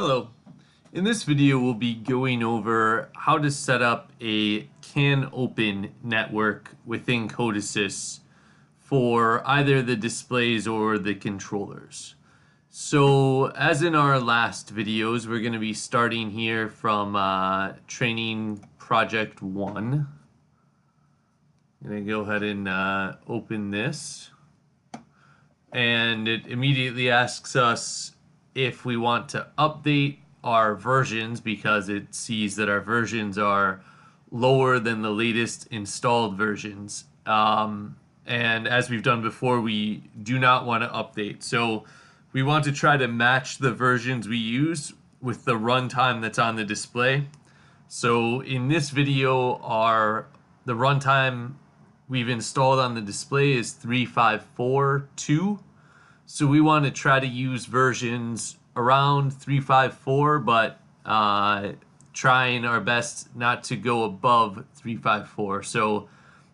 Hello. In this video, we'll be going over how to set up a CANopen network within CODESYS for either the displays or the controllers. So, as in our last videos, we're going to be starting here from training project 1. I'm going to go ahead and open this. And it immediately asks us if we want to update our versions because it sees that our versions are lower than the latest installed versions. And as we've done before, we do not want to update. So we want to try to match the versions we use with the runtime that's on the display. So in this video, the runtime we've installed on the display is 3.5.4.2. So we want to try to use versions around 3.5.4, but trying our best not to go above 3.5.4. So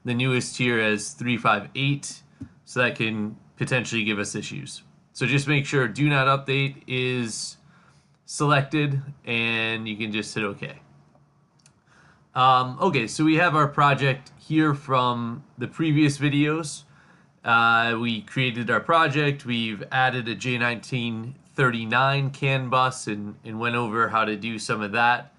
the newest here is 3.5.8, so that can potentially give us issues. So just make sure do not update is selected, and you can just hit OK. Okay, so we have our project here from the previous videos. We created our project, we've added a J1939 CAN bus and went over how to do some of that.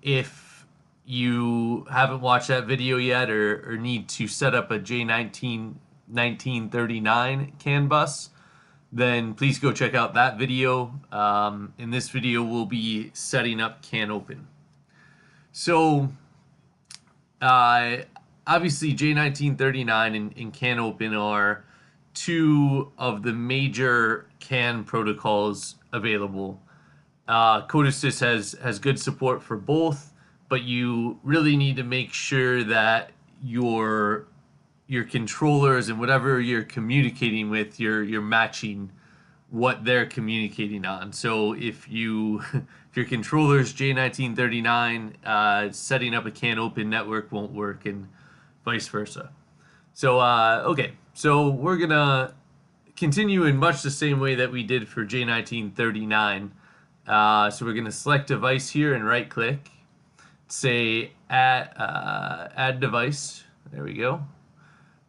If you haven't watched that video yet or need to set up a J1939 CAN bus, then please go check out that video. In this video, we'll be setting up CANopen. So, obviously, J1939 and CANopen are two of the major CAN protocols available. CODESYS has good support for both, but you really need to make sure that your controllers and whatever you're communicating with, you're matching what they're communicating on. So if your controller's J1939, setting up a CANopen network won't work, and vice versa. So okay, so we're gonna continue in much the same way that we did for J1939. So we're gonna select device here and right click, say add device. There we go.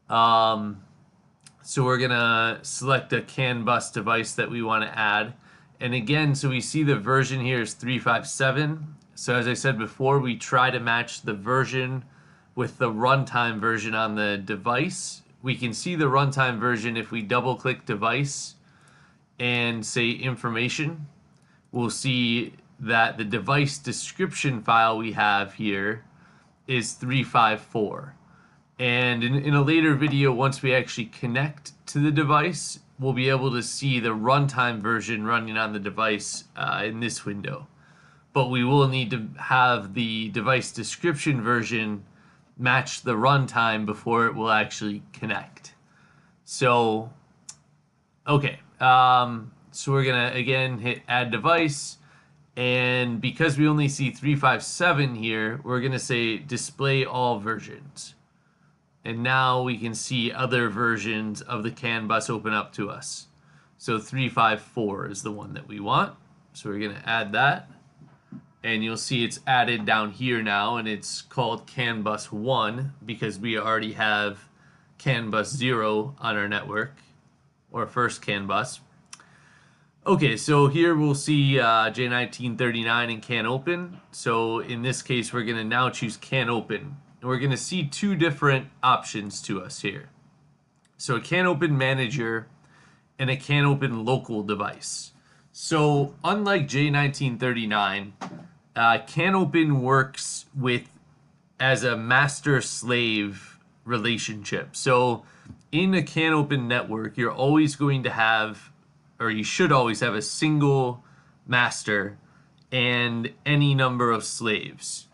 So we're gonna select a CAN bus device that we want to add, and again, so we see the version here is 3.5.7. So as I said before, we try to match the version with the runtime version on the device. We can see the runtime version if we double click device and say information. We'll see that the device description file we have here is 3.5.4. And in a later video, once we actually connect to the device, we'll be able to see the runtime version running on the device in this window. But we will need to have the device description version match the runtime before it will actually connect. So, okay. So we're going to, again, hit add device. And because we only see 3.5.7 here, we're going to say display all versions. And now we can see other versions of the CAN bus open up to us. So 3.5.4 is the one that we want. So we're going to add that. And you'll see it's added down here now, and it's called CAN bus 1 because we already have CAN bus 0 on our network, or first CAN bus. Okay, so here we'll see J1939 and CANopen. So in this case, we're going to now choose CANopen. And we're going to see two different options to us here. So a CANopen manager and a CANopen local device. So unlike J1939, CANopen works as a master-slave relationship. So in a CANopen network, you're always going to have, or you should always have, a single master and any number of slaves.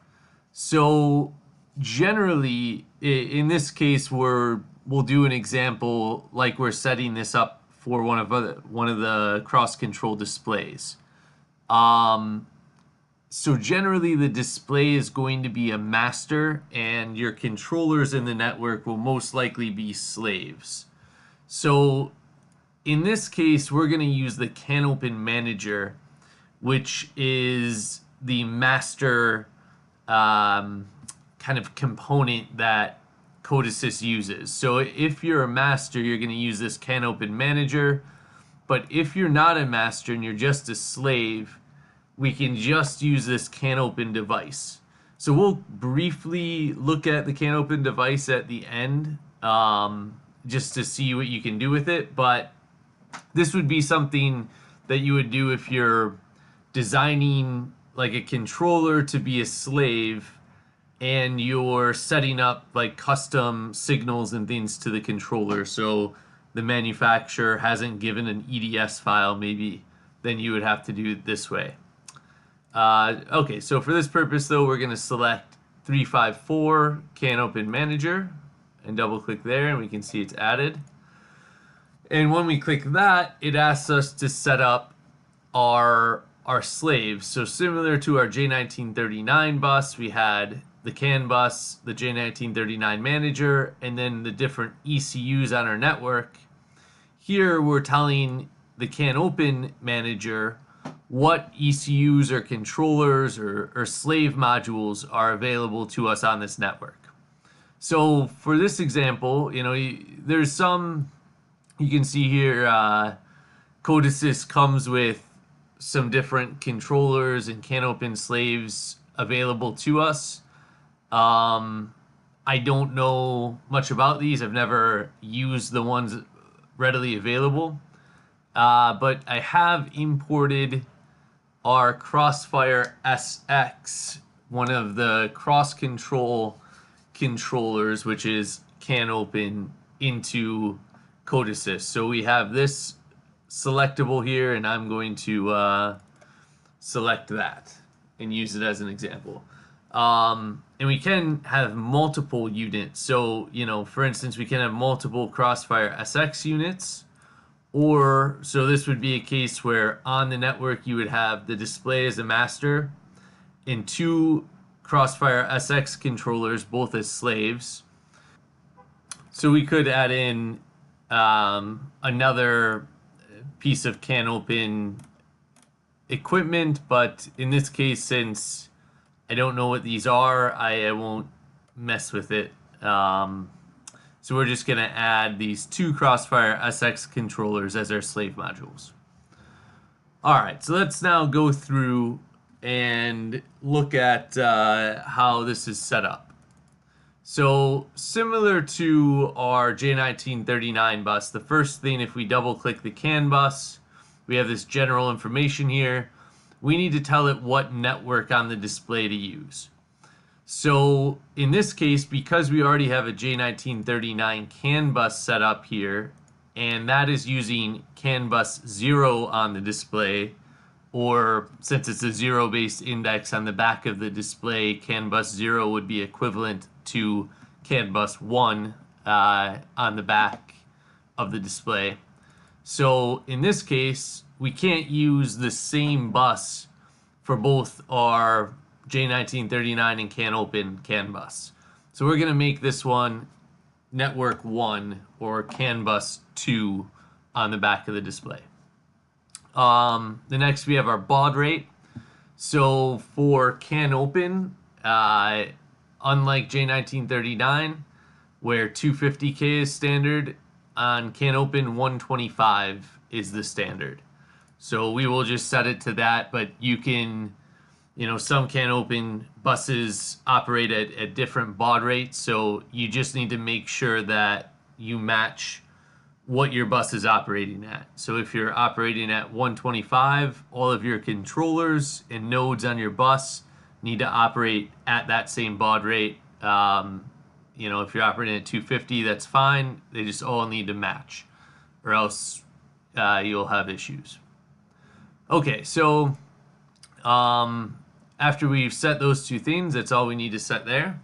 So generally, in this case, we'll do an example like we're setting this up for one of the CrossControl displays. So generally, the display is going to be a master, and your controllers in the network will most likely be slaves. So in this case, we're going to use the CANopen manager which is the master kind of component that CODESYS uses. So if you're a master, you're going to use this CANopen manager. But if you're not a master and you're just a slave, we can just use this CANopen device. So we'll briefly look at the CANopen device at the end, just to see what you can do with it. But this would be something that you would do if you're designing like a controller to be a slave and you're setting up like custom signals and things to the controller. So the manufacturer hasn't given an EDS file, maybe, then you would have to do it this way. Okay, so for this purpose though, we're going to select 354 CANopen Manager and double click there, and we can see it's added. And when we click that, it asks us to set up our slaves. So similar to our J1939 bus, we had the CAN bus, the J1939 manager, and then the different ECUs on our network. Here we're telling the CANopen manager what ECUs or controllers or slave modules are available to us on this network. So for this example, there's some, you can see here, CODESYS comes with some different controllers and CANopen slaves available to us. I don't know much about these. I've never used the ones readily available. But I have imported our Crossfire SX, one of the CrossControl controllers, which is CANopen, into CODESYS. So we have this selectable here, and I'm going to select that and use it as an example. And we can have multiple units. So, for instance, we can have multiple Crossfire SX units. Or, so this would be a case where on the network you would have the display as a master and two Crossfire SX controllers, both as slaves. So we could add in another piece of CANopen equipment, but in this case, since I don't know what these are, I won't mess with it. So we're just going to add these two Crossfire SX controllers as our slave modules. All right, so let's now go through and look at how this is set up. So similar to our J1939 bus, the first thing, if we double click the CAN bus, we have this general information here. We need to tell it what network on the display to use. So in this case, because we already have a J1939 CAN bus set up here, and that is using CAN bus 0 on the display, or since it's a 0-based index on the back of the display, CAN bus 0 would be equivalent to CAN bus 1 on the back of the display. So in this case, we can't use the same bus for both our J1939 and CANopen CAN bus. So we're going to make this one network 1 or CAN bus 2 on the back of the display. The next we have our baud rate. So for CANopen, unlike J1939, where 250K is standard, on CANopen 125 is the standard. So we will just set it to that, but you can, some CANopen buses operate at different baud rates, so you just need to make sure that you match what your bus is operating at. So if you're operating at 125, all of your controllers and nodes on your bus need to operate at that same baud rate. If you're operating at 250, that's fine. They just all need to match, or else you'll have issues. Okay, so after we've set those two things, that's all we need to set there.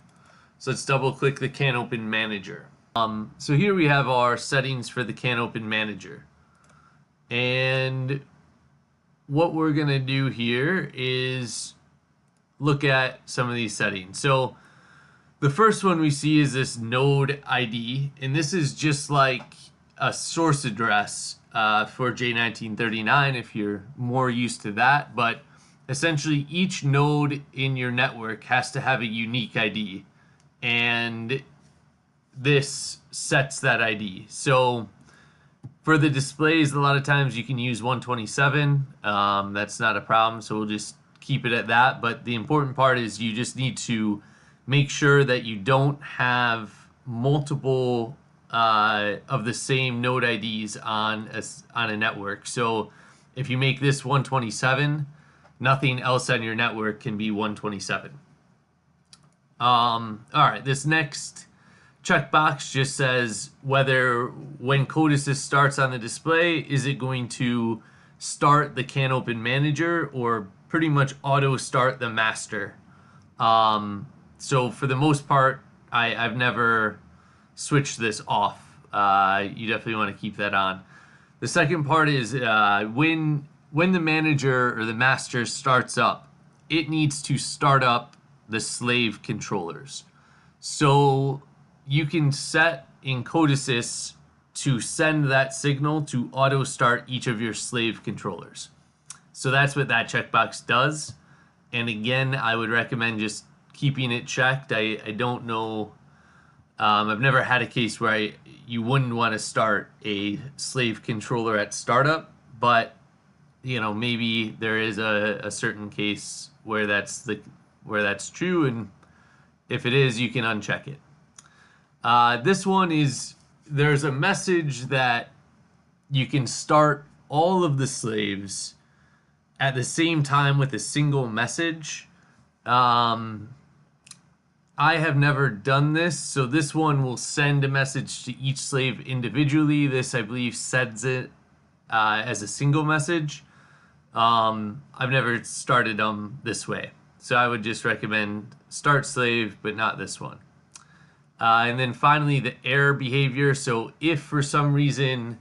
So let's double click the CANopen manager. So here we have our settings for the CANopen manager. And what we're going to do here is look at some of these settings. So the first one we see is this node ID, and this is just like a source address for J1939 if you're more used to that, but essentially each node in your network has to have a unique ID, and this sets that ID. So for the displays, a lot of times you can use 127. That's not a problem, so we'll just keep it at that. But the important part is you just need to make sure that you don't have multiple of the same node IDs on a network. So if you make this 127, nothing else on your network can be 127. All right, this next checkbox just says whether when CODESYS starts on the display, is it going to start the CANopen manager or pretty much auto start the master. So for the most part, I've never switched this off. You definitely want to keep that on. The second part is when the manager or the master starts up, it needs to start up the slave controllers. So you can set in CODESYS to send that signal to auto start each of your slave controllers. So that's what that checkbox does. And again, I would recommend just keeping it checked. I don't know, I've never had a case where you wouldn't want to start a slave controller at startup, but you know, maybe there is a certain case where that's true, and if it is, you can uncheck it. This one is, there's a message that you can start all of the slaves at the same time with a single message. I have never done this, so this one will send a message to each slave individually. This, I believe, sends it as a single message. I've never started them this way, so I would just recommend start slave, but not this one. And then finally, the error behavior. So if for some reason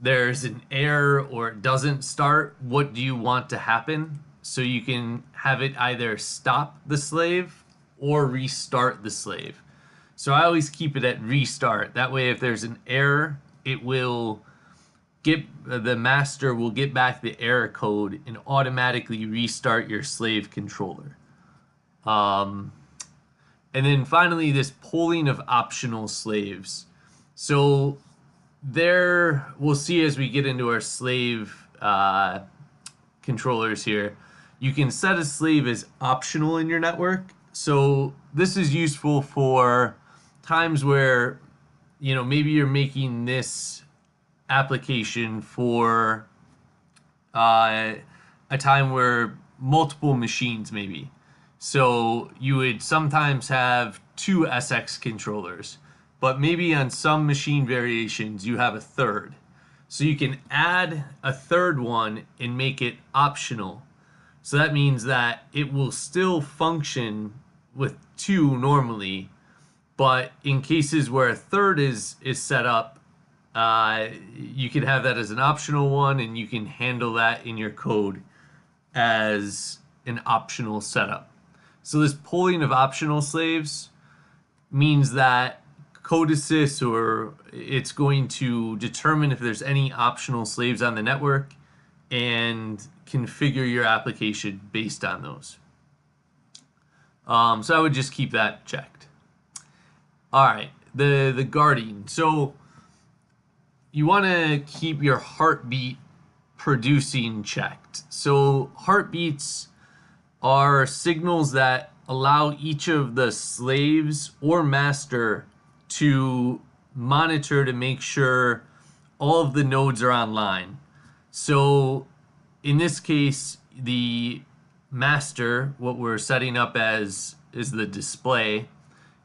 there's an error or it doesn't start, what do you want to happen? So you can have it either stop the slave or restart the slave. So I always keep it at restart. That way, if there's an error, it will the master will get back the error code and automatically restart your slave controller. And then finally, this polling of optional slaves. So there, we'll see as we get into our slave controllers here, you can set a slave as optional in your network. So this is useful for times where, you know, maybe you're making this application for a time where multiple machines maybe. So you would sometimes have 2 SX controllers, but maybe on some machine variations you have a third. So you can add a third one and make it optional. So that means that it will still function with 2 normally, but in cases where a third is set up, you can have that as an optional one, and you can handle that in your code as an optional setup. So this polling of optional slaves means that CODESYS, or it's going to determine if there's any optional slaves on the network and configure your application based on those. So I would just keep that checked. All right, the guarding. So you want to keep your heartbeat producing checked. So heartbeats are signals that allow each of the slaves or master to monitor to make sure all of the nodes are online. So in this case, the master, what we're setting up as is the display,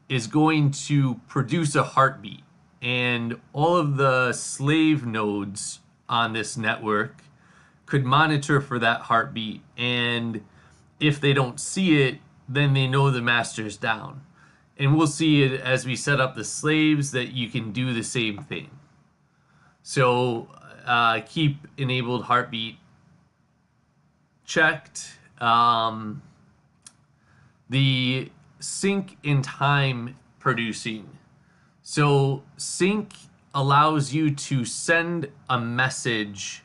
is going to produce a heartbeat, and all of the slave nodes on this network could monitor for that heartbeat, and if they don't see it, then they know the master's down. And we'll see it as we set up the slaves that you can do the same thing. So keep enabled heartbeat checked. The sync in time producing. So sync allows you to send a message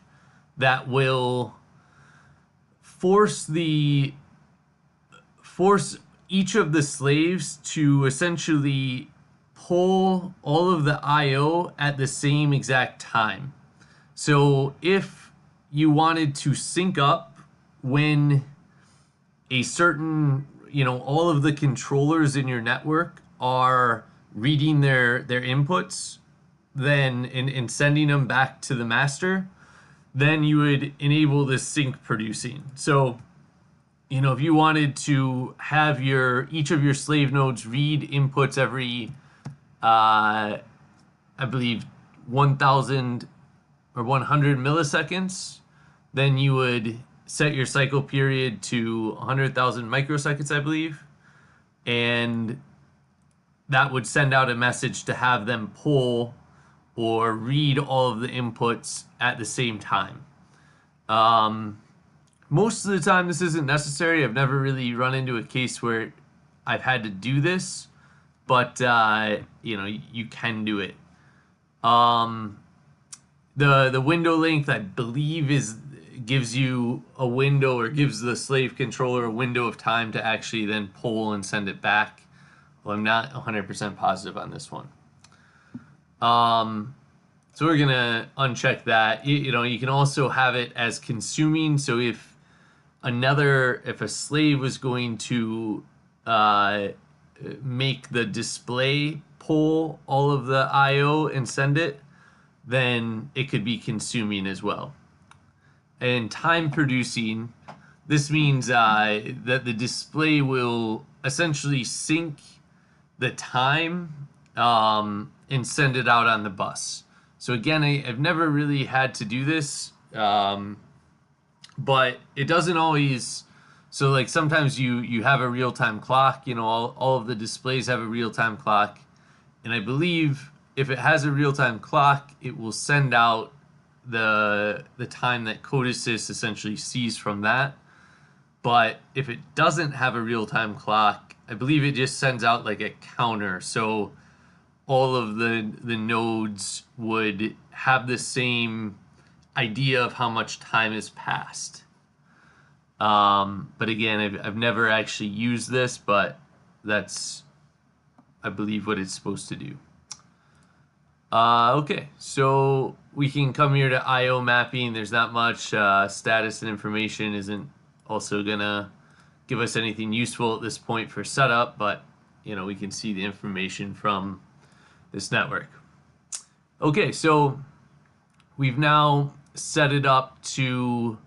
that will force each of the slaves to essentially pull all of the IO at the same exact time. So if you wanted to sync up when a certain, all of the controllers in your network are reading their inputs, then and sending them back to the master, then you would enable this sync producing. So, if you wanted to have each of your slave nodes read inputs every, I believe, 1,000 or 100 milliseconds, then you would set your cycle period to 100,000 microseconds, I believe, and that would send out a message to have them pull or read all of the inputs at the same time. Most of the time this isn't necessary. I've never really run into a case where I've had to do this, but you can do it. The window length, I believe, gives you a window, or gives the slave controller a window of time to actually then pull and send it back. Well, I'm not 100% positive on this one. So we're gonna uncheck that. You can also have it as consuming. So if a slave was going to make the display pull all of the IO and send it, then it could be consuming as well. And time producing, this means that the display will essentially sync the time and send it out on the bus. So again, I've never really had to do this, but it doesn't always. So like sometimes you have a real-time clock, all of the displays have a real-time clock, and I believe if it has a real-time clock, it will send out the time that CODESYS essentially sees from that. But if it doesn't have a real-time clock, I believe it just sends out like a counter. So all of the nodes would have the same idea of how much time has passed. But again, I've never actually used this, but that's, I believe, what it's supposed to do. Okay, so we can come here to IO mapping. There's not much. Status and information isn't also gonna give us anything useful at this point for setup, but we can see the information from this network. Okay, so we've now set it up to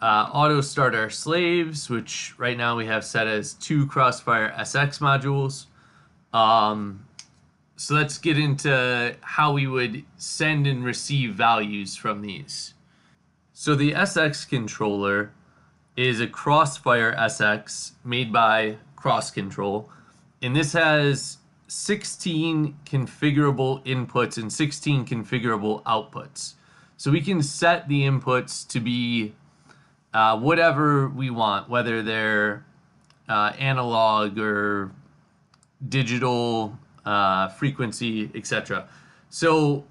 auto start our slaves, which right now we have set as 2 Crossfire SX modules. So let's get into how we would send and receive values from these. So the SX controller is a Crossfire SX made by CrossControl, and this has 16 configurable inputs and 16 configurable outputs. So we can set the inputs to be whatever we want, whether they're analog or digital, frequency, etc. So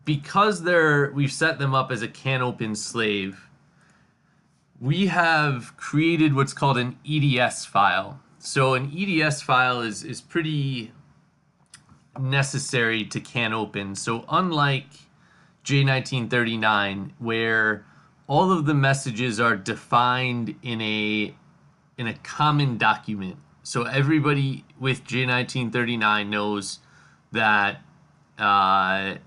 because we've set them up as a CANopen slave, we have created what's called an EDS file. So an EDS file is pretty necessary to CANopen. So unlike J1939, where all of the messages are defined in a common document, so everybody with J1939 knows that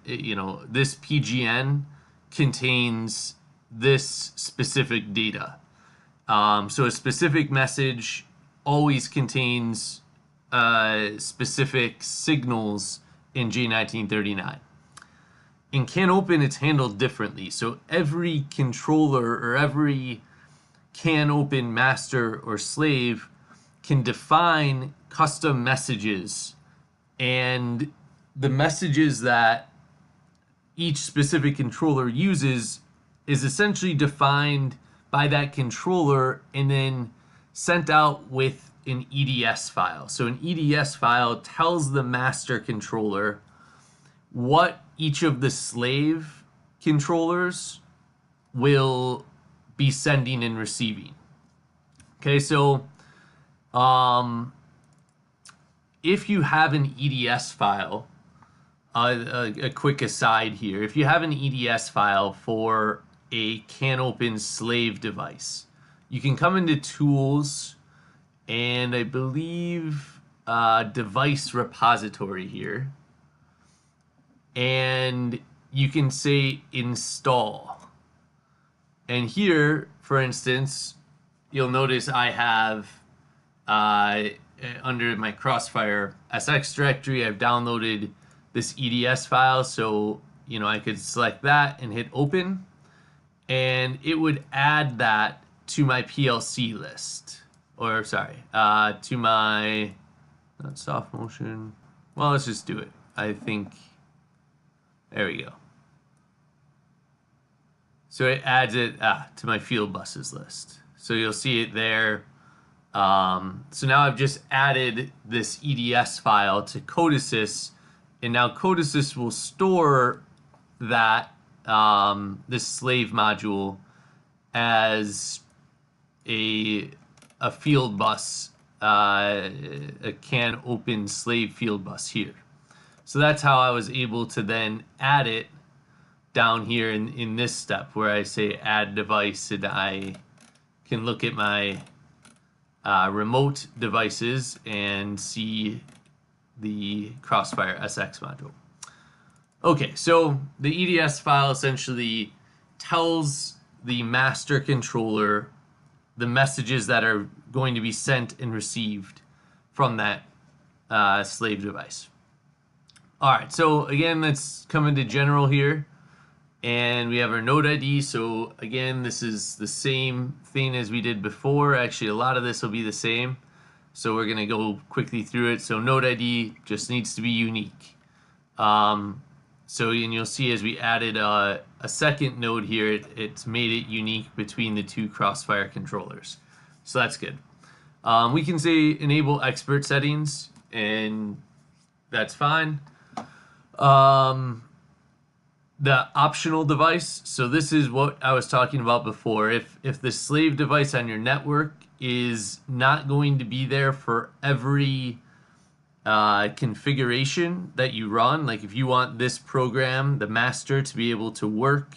this PGN contains this specific data. So a specific message always contains specific signals in J1939. In CANopen, it's handled differently. So every controller or every CANopen master or slave can define custom messages, and the messages that each specific controller uses is essentially defined by that controller and then sent out with an EDS file. So an EDS file tells the master controller what each of the slave controllers will be sending and receiving. Okay, so if you have an EDS file, a quick aside here, if you have an EDS file for a CANopen slave device, you can come into Tools and I believe Device Repository here, and you can say Install. And here, for instance, you'll notice I have under my Crossfire SX directory, I've downloaded this EDS file, so I could select that and hit open, and it would add that to my PLC list, or sorry, to my, not soft motion, well, let's just do it. I think, there we go. So it adds it to my field buses list. So you'll see it there. So now I've just added this EDS file to CODESYS, and now CODESYS will store that this slave module as a field bus, a CANopen slave field bus here. So that's how I was able to then add it down here in this step where I say add device, and I can look at my remote devices and see the Crossfire SX module. Okay, so the EDS file essentially tells the master controller the messages that are going to be sent and received from that slave device. All right, so again, let's come into general here, and we have our node ID. So again, this is the same thing as we did before. Actually, a lot of this will be the same. So we're gonna go quickly through it. So node ID just needs to be unique. And you'll see as we added a second node here, it's made it unique between the two Crossfire controllers. So that's good. We can say enable expert settings, and that's fine. The optional device, so this is what I was talking about before. If the slave device on your network is not going to be there for every configuration that you run, like if you want this program, the master, to be able to work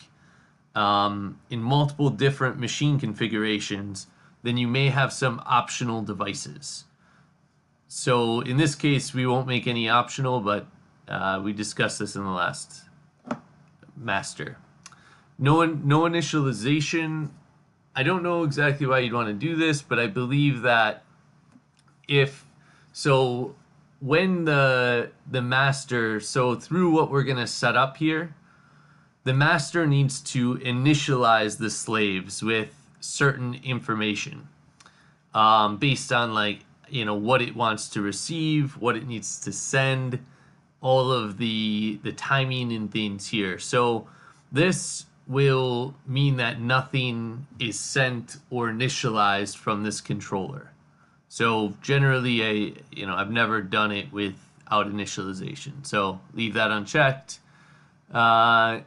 in multiple different machine configurations, then you may have some optional devices. So in this case, we won't make any optional, but we discussed this in the last master. No initialization. I don't know exactly why you'd want to do this, but I believe that when the master, so through what we're going to set up here, the master needs to initialize the slaves with certain information based on what it wants to receive, what it needs to send, all of the timing and things here. So this will mean that nothing is sent or initialized from this controller. So generally, I've never done it without initialization. So leave that unchecked. The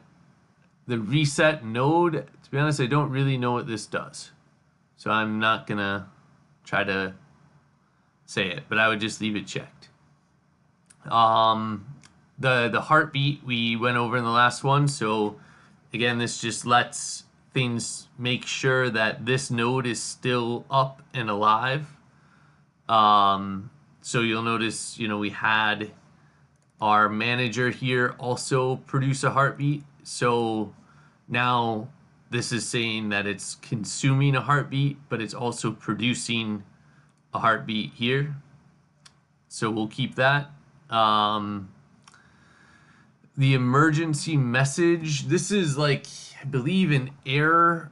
reset node, to be honest, I don't really know what this does. So I'm not gonna try to say it, but I would just leave it checked. The heartbeat we went over in the last one. So again, this just lets things make sure that this node is still up and alive. So you'll notice, we had our manager here also produce a heartbeat. So now this is saying that it's consuming a heartbeat, but it's also producing a heartbeat here. So we'll keep that. The emergency message, this is I believe an error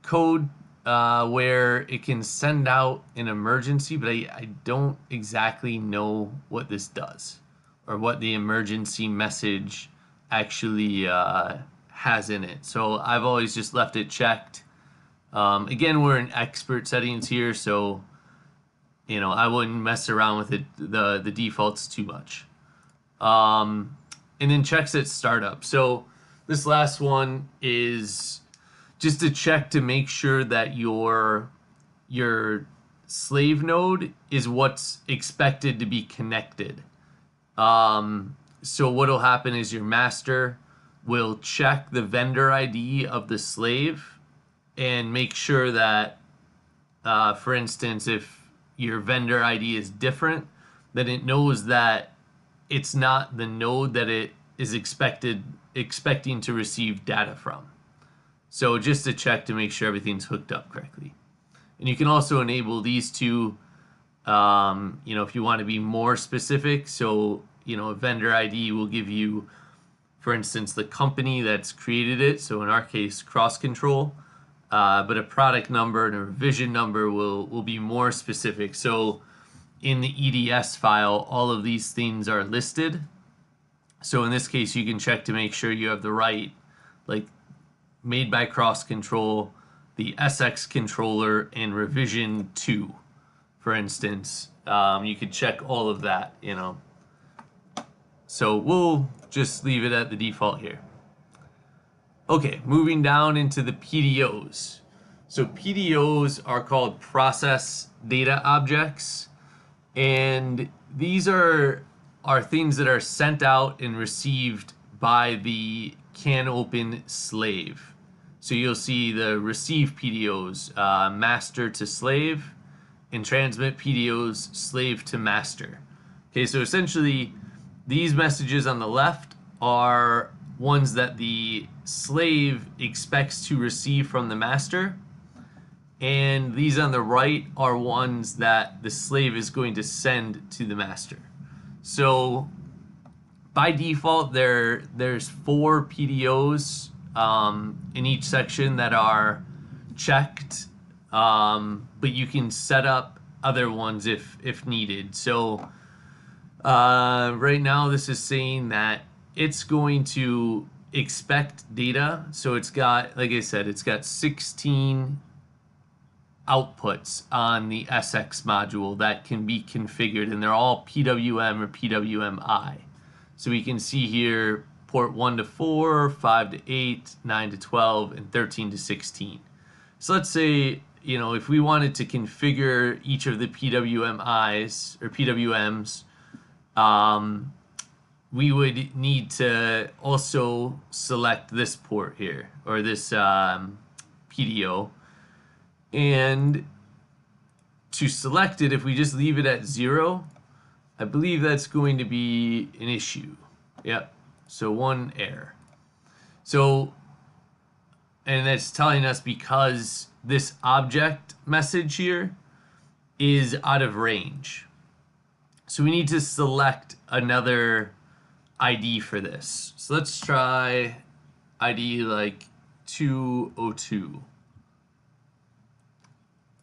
code where it can send out an emergency, but I don't exactly know what this does or what the emergency message actually has in it. So I've always just left it checked. Again, we're in expert settings here, so I wouldn't mess around with it, the defaults too much. And then checks at startup. So this last one is just to check to make sure that your slave node is what's expected to be connected. So what will happen is your master will check the vendor ID of the slave and make sure that, for instance, if your vendor ID is different, then it knows that it's not the node that it is expecting to receive data from. So just to check to make sure everything's hooked up correctly. And you can also enable these two, if you want to be more specific. So, a vendor ID will give you, for instance, the company that's created it. So in our case, CrossControl. But a product number and a revision number will be more specific. So in the EDS file, all of these things are listed. So in this case, you can check to make sure you have the right, like made by CrossControl, the SX controller, and revision 2, for instance. You could check all of that, So we'll just leave it at the default here. Okay, moving down into the PDOs. So PDOs are called process data objects, and these are things that are sent out and received by the CANopen slave. So you'll see the receive PDOs, master to slave, and transmit PDOs, slave to master. Okay, so essentially these messages on the left are ones that the slave expects to receive from the master, and these on the right are ones that the slave is going to send to the master. So by default, there's 4 PDOs in each section that are checked, but you can set up other ones if needed. So right now this is saying that it's going to expect data. So it's got, like I said, it's got 16 outputs on the SX module that can be configured, and they're all PWM or PWM-I. So we can see here port 1 to 4, 5 to 8, 9 to 12, and 13 to 16. So let's say, if we wanted to configure each of the PWM-Is or PWMs, we would need to also select this port here, or this PDO. And to select it, if we just leave it at 0, I believe that's going to be an issue. Yep, so 1 error. So, and that's telling us because this object message here is out of range. So we need to select another ID for this. So let's try ID like 202.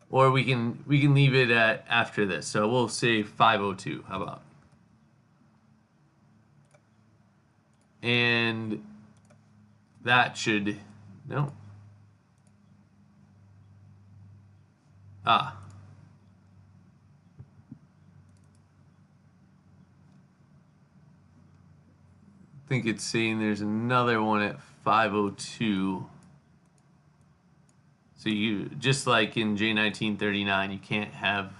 Or we can leave it at after this. So we'll say 502. How about? And that should, no. I think it's saying there's another one at 502. So you, just like in J1939, you can't have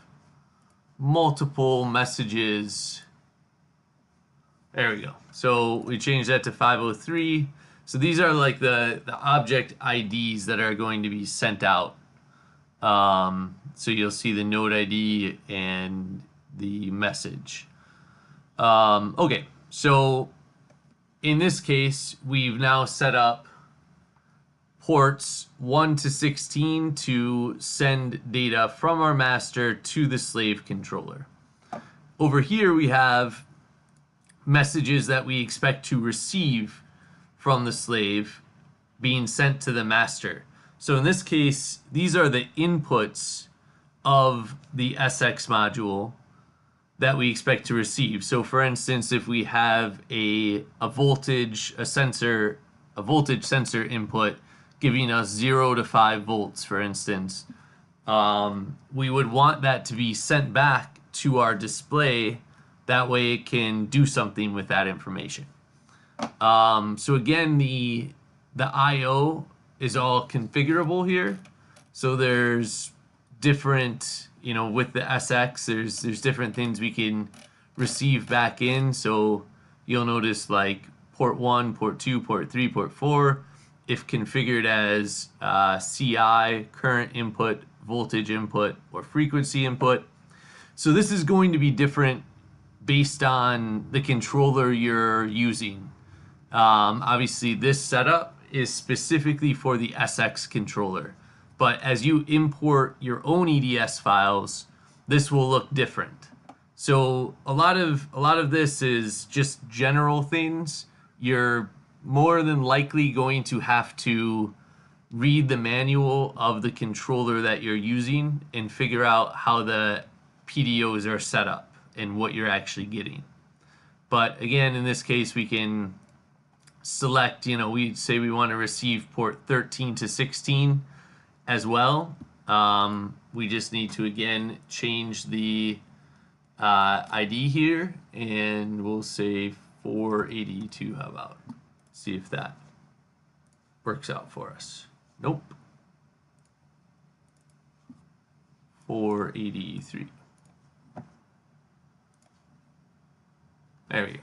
multiple messages. There we go. So we changed that to 503. So these are like the object IDs that are going to be sent out. So you'll see the node ID and the message. Okay, so in this case, we've now set up ports 1 to 16 to send data from our master to the slave controller. Over here we have messages that we expect to receive from the slave being sent to the master. So in this case, these are the inputs of the SX module that we expect to receive. So for instance, if we have a voltage sensor input giving us 0 to 5 volts, for instance, we would want that to be sent back to our display. That way it can do something with that information. So again, the I/O is all configurable here. So there's different, you know, with the SX, there's different things we can receive back in. So you'll notice like port 1, port 2, port 3, port 4, if configured as CI, current input, voltage input, or frequency input. So this is going to be different based on the controller you're using. Obviously, this setup is specifically for the SX controller, but as you import your own EDS files, this will look different. So a lot of this is just general things. You're more than likely going to have to read the manual of the controller that you're using and figure out how the PDOs are set up and what you're actually getting. But again, in this case, we can select, you know, we say we want to receive port 13 to 16 as well. We just need to, again, change the ID here, and we'll say 482, how about? See if that works out for us. Nope. 483. There we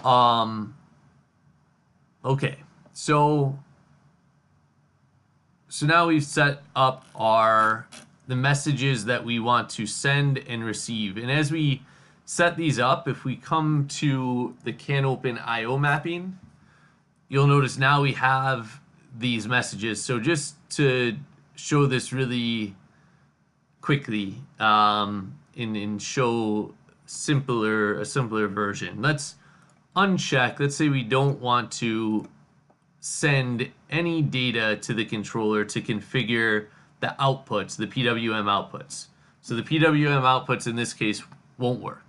go. Okay, so now we've set up the messages that we want to send and receive. And as we set these up, if we come to the CANopen IO mapping, you'll notice now we have these messages. So just to show this really quickly and show a simpler version, let's uncheck. Let's say we don't want to send any data to the controller to configure the outputs, the PWM outputs. So the PWM outputs in this case won't work.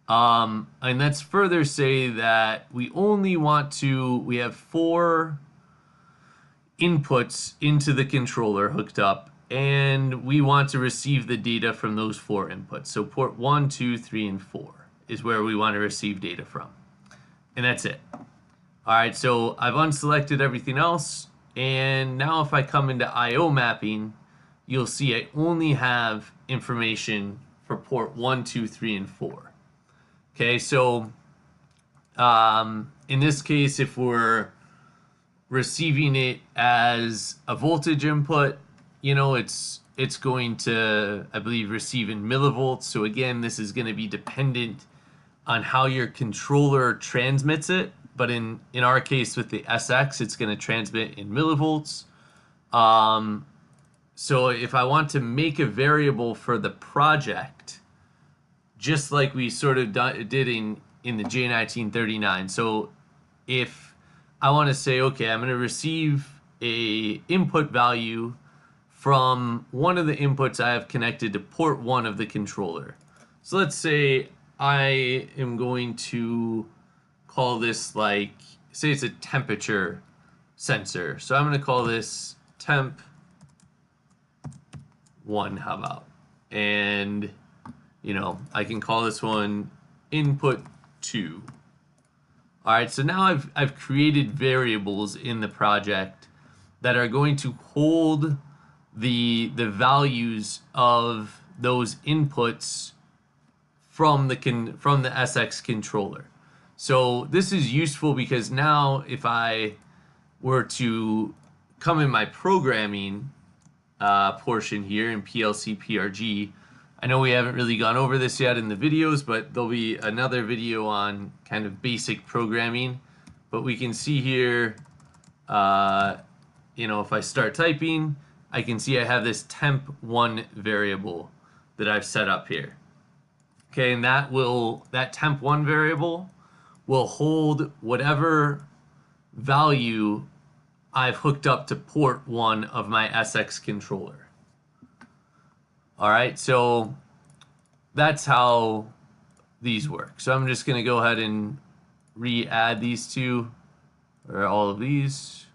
And let's further say that we only want to, we have 4 inputs into the controller hooked up, and we want to receive the data from those 4 inputs. So port 1, 2, 3, and 4 is where we want to receive data from. And that's it. All right, so I've unselected everything else, and now if I come into IO mapping, you'll see I only have information for port 1, 2, 3, and 4. Okay, so in this case, if we're receiving it as a voltage input, you know, it's going to, I believe, receive in millivolts. So again, this is going to be dependent on how your controller transmits it. But in our case with the SX, it's going to transmit in millivolts. So if I want to make a variable for the project, just like we sort of did in the J1939. So if I want to say, okay, I'm going to receive a input value from one of the inputs I have connected to port 1 of the controller. So let's say I am going to call this, like, say it's a temperature sensor. So I'm going to call this temp 1, how about? And, you know, I can call this one input 2. All right, so now I've created variables in the project that are going to hold the values of those inputs from the SX controller. So this is useful because now if I were to come in my programming portion here in PLC PRG, I know we haven't really gone over this yet in the videos, but there'll be another video on kind of basic programming. But we can see here, you know, if I start typing, I can see I have this temp1 variable that I've set up here. Okay, and that temp1 variable will hold whatever value I've hooked up to port 1 of my SX controller. All right, so that's how these work. So I'm just going to go ahead and re-add these two, or all of these.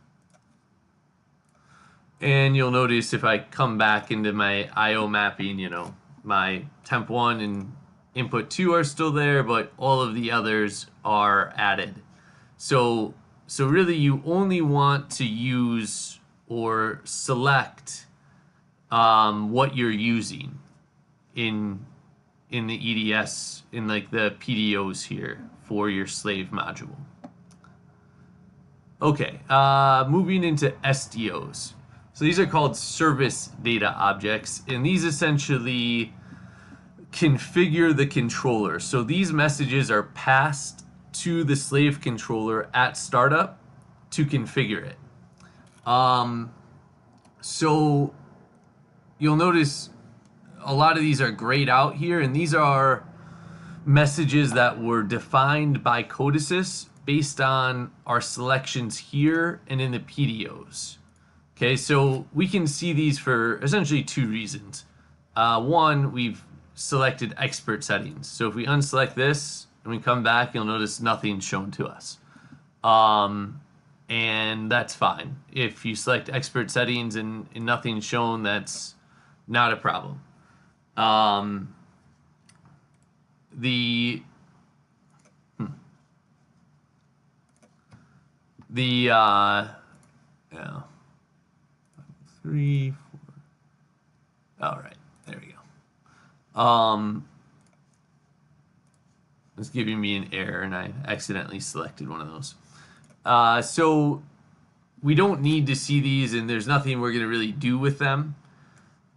And you'll notice if I come back into my IO mapping, you know, my temp1 and input 2 are still there, but all of the others are added. So So really you only want to use or select what you're using in the EDS, in like the PDOs here for your slave module. Okay, moving into SDOs. So these are called service data objects, and these essentially configure the controller. So these messages are passed to the slave controller at startup to configure it. So you'll notice a lot of these are grayed out here, and these are messages that were defined by CODESYS based on our selections here and in the PDOs. Okay, so we can see these for essentially two reasons. One, we've selected expert settings. So if we unselect this and we come back, you'll notice nothing's shown to us. And that's fine. If you select expert settings and nothing's shown, that's not a problem. Yeah, 3, 4. All right, there we go. It's giving me an error, and I accidentally selected one of those. So we don't need to see these, and there's nothing we're going to really do with them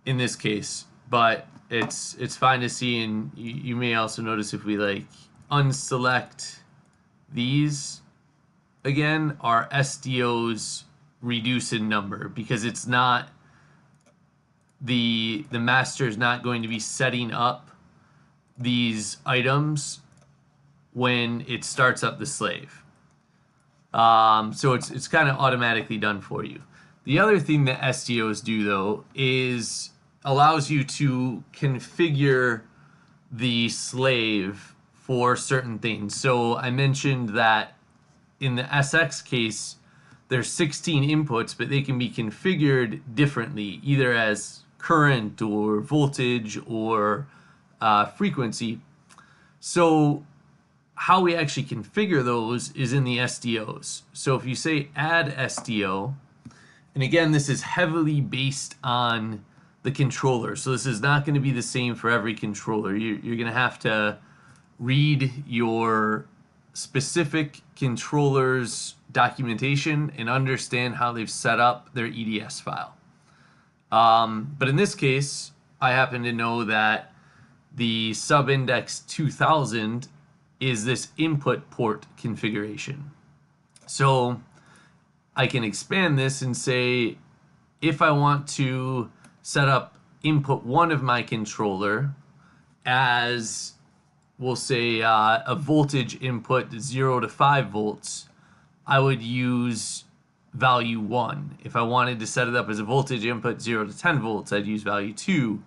in this case, but it's fine to see. And you may also notice if we like unselect these again, our SDOs reduce in number because it's not the master is not going to be setting up these items when it starts up the slave. So it's kind of automatically done for you. The other thing that SDOs do though is allows you to configure the slave for certain things. So I mentioned that in the SX case, there's 16 inputs, but they can be configured differently, either as current or voltage or frequency. So how we actually configure those is in the SDOs. So if you say add SDO, and again, this is heavily based on the controller. So this is not going to be the same for every controller. You're going to have to read your specific controller's documentation and understand how they've set up their EDS file. But in this case, I happen to know that the subindex 2000 is this input port configuration. So I can expand this and say, if I want to set up input 1 of my controller as, we'll say, a voltage input 0 to 5 volts, I would use value 1. If I wanted to set it up as a voltage input 0 to 10 volts, I'd use value 2.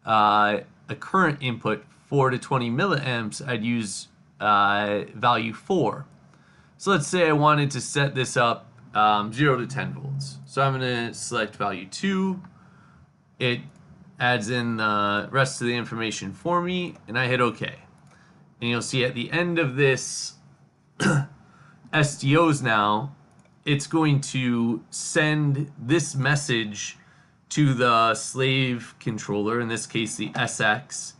A current input 4 to 20 milliamps, I'd use value 4. So let's say I wanted to set this up 0 to 10 volts. So I'm going to select value 2. It adds in the rest of the information for me, and I hit OK. And you'll see at the end of this SDOs now, it's going to send this message to the slave controller, in this case the SX,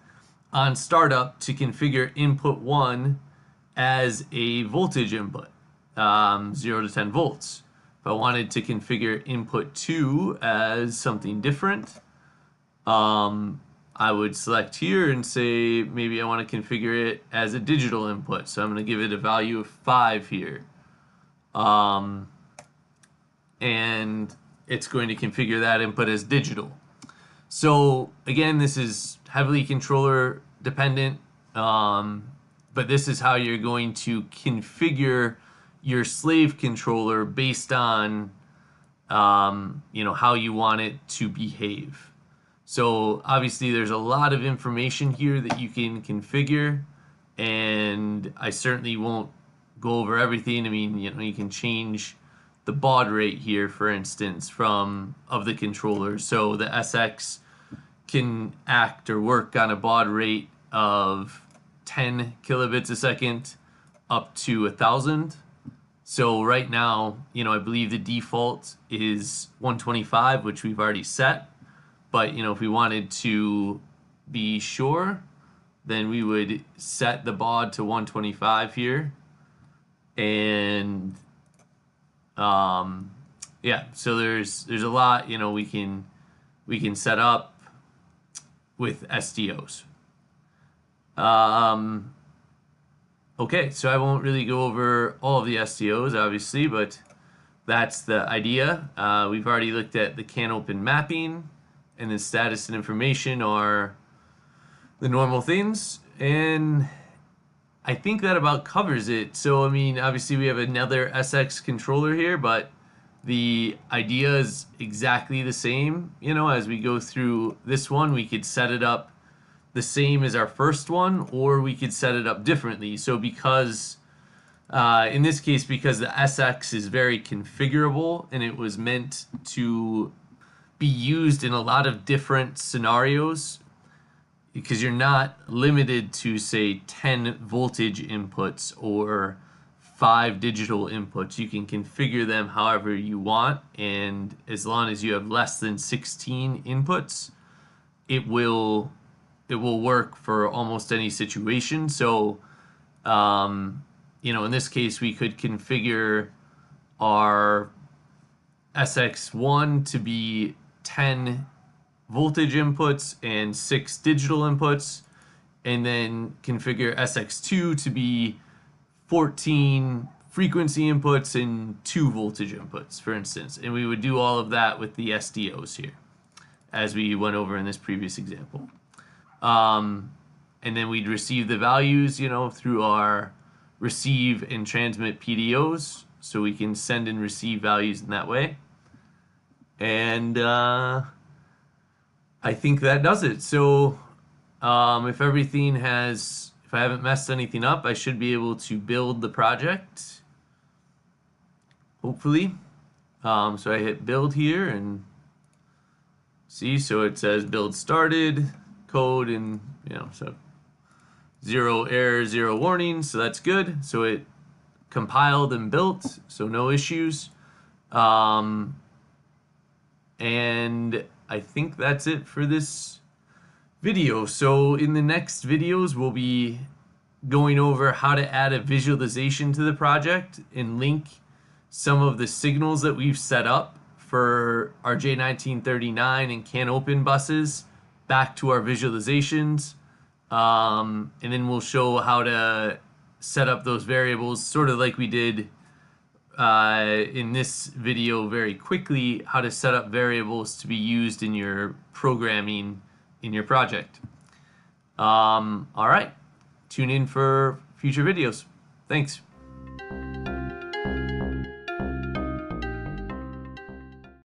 on startup to configure input 1 as a voltage input, 0 to 10 volts. If I wanted to configure input 2 as something different, I would select here and say maybe I want to configure it as a digital input. So I'm going to give it a value of 5 here. And it's going to configure that input as digital. So again, this is heavily controller dependent, but this is how you're going to configure your slave controller based on how you want it to behave. So obviously there's a lot of information here that you can configure, and I certainly won't go over everything. I mean, you can change the baud rate here, for instance, of the controller. So the SX can act or work on a baud rate of 10 kilobits a second up to 1,000. So right now, I believe the default is 125, which we've already set. But, if we wanted to be sure, then we would set the baud to 125 here. And yeah, so there's a lot, we can set up with SDOs. Okay, so I won't really go over all of the SDOs, obviously, but that's the idea. We've already looked at the CANopen mapping, and the status and information are the normal things, and I think that about covers it. So, I mean, obviously we have another SX controller here, but the idea is exactly the same. As we go through this one, we could set it up the same as our first one, or we could set it up differently. So because, in this case, because the SX is very configurable and it was meant to be used in a lot of different scenarios, because you're not limited to, say, 10 voltage inputs or 5 digital inputs. You can configure them however you want, and as long as you have less than 16 inputs, it will work for almost any situation. So, in this case, we could configure our SX1 to be 10 voltage inputs and 6 digital inputs, and then configure SX2 to be 14 frequency inputs and 2 voltage inputs, for instance. And we would do all of that with the SDOs here, as we went over in this previous example. And then we'd receive the values, through our receive and transmit PDOs, so we can send and receive values in that way. And I think that does it. So if I haven't messed anything up, I should be able to build the project, hopefully. So I hit build here and see, so it says build started, code, and so 0 error, 0 warnings, so that's good. So it compiled and built, so no issues. And I think that's it for this video. So in the next videos, we'll be going over how to add a visualization to the project and link some of the signals that we've set up for our J1939 and CANopen buses back to our visualizations. And then we'll show how to set up those variables, sort of like we did in this video very quickly, how to set up variables to be used in your programming in your project. All right, tune in for future videos. Thanks.